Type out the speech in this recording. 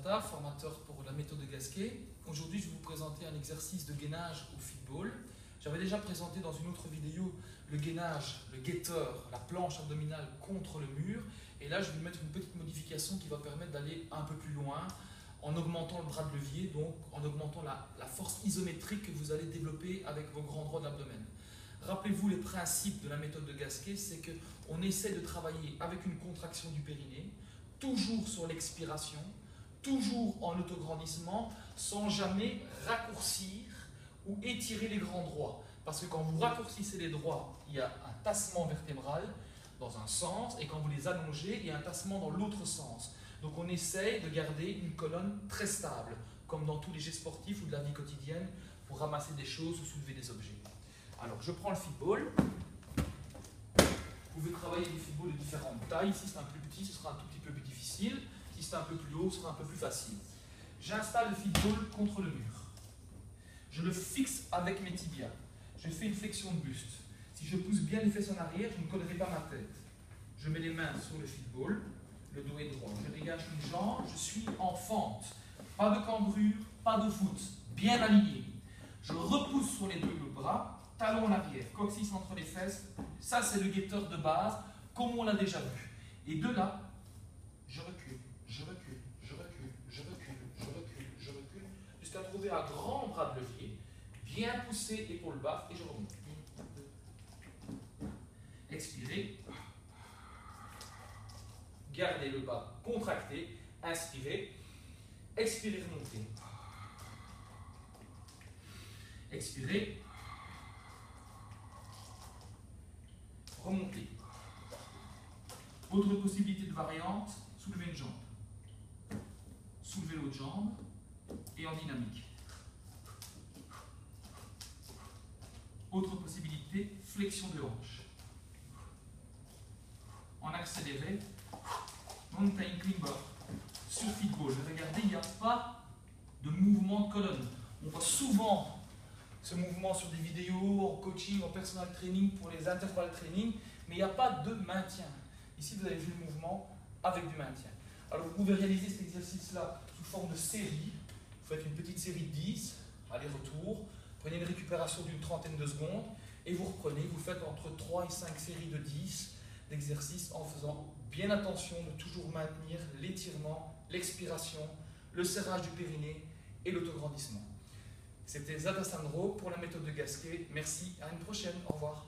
Zata, formateur pour la méthode de Gasquet. Aujourd'hui, je vais vous présenter un exercice de gainage au football. J'avais déjà présenté dans une autre vidéo le gainage, le guetteur, la planche abdominale contre le mur. Et là, je vais mettre une petite modification qui va permettre d'aller un peu plus loin en augmentant le bras de levier, donc en augmentant la force isométrique que vous allez développer avec vos grands droits de l'abdomen. Rappelez-vous les principes de la méthode de Gasquet, c'est qu'on essaie de travailler avec une contraction du périnée, toujours sur l'expiration, toujours en autograndissement, sans jamais raccourcir ou étirer les grands droits. Parce que quand vous raccourcissez les droits, il y a un tassement vertébral dans un sens, et quand vous les allongez, il y a un tassement dans l'autre sens. Donc on essaye de garder une colonne très stable, comme dans tous les gestes sportifs ou de la vie quotidienne, pour ramasser des choses ou soulever des objets. Alors je prends le football. Vous pouvez travailler des footballs de différentes tailles. Si c'est un plus petit, ce sera un tout petit peu plus difficile. Si c'est un peu plus haut, ce sera un peu plus facile. J'installe le football contre le mur. Je le fixe avec mes tibias. Je fais une flexion de buste. Si je pousse bien les fesses en arrière, je ne collerai pas ma tête. Je mets les mains sur le football, le dos est droit. Je dégage une jambe, je suis en fente. Pas de cambrure, pas de voûte, bien aligné. Je repousse sur les deux bras, talon en arrière, coccyx entre les fesses. Ça, c'est le guetteur de base, comme on l'a déjà vu. Et de là, je recule, je recule, je recule, je recule, je recule, je recule, jusqu'à trouver un grand bras de levier, bien poussé, épaule basse, et je remonte. Expirez. Gardez le bas contracté. Inspirez. Expirez, remontez. Expirez. Remontez. Autre possibilité de variante, soulevez une jambe. Soulevez l'autre jambe et en dynamique. Autre possibilité, flexion de hanche. En accéléré, mountain climber sur football. Regardez, il n'y a pas de mouvement de colonne. On voit souvent ce mouvement sur des vidéos, en coaching, en personal training, pour les intervalles training, mais il n'y a pas de maintien. Ici, vous avez vu le mouvement avec du maintien. Alors, vous pouvez réaliser cet exercice-là sous forme de série. Vous faites une petite série de 10, aller-retour. Prenez une récupération d'une trentaine de secondes et vous reprenez. Vous faites entre 3 et 5 séries de 10 d'exercices en faisant bien attention de toujours maintenir l'étirement, l'expiration, le serrage du périnée et l'autograndissement. C'était Zata Sandro pour la méthode de Gasquet. Merci, à une prochaine. Au revoir.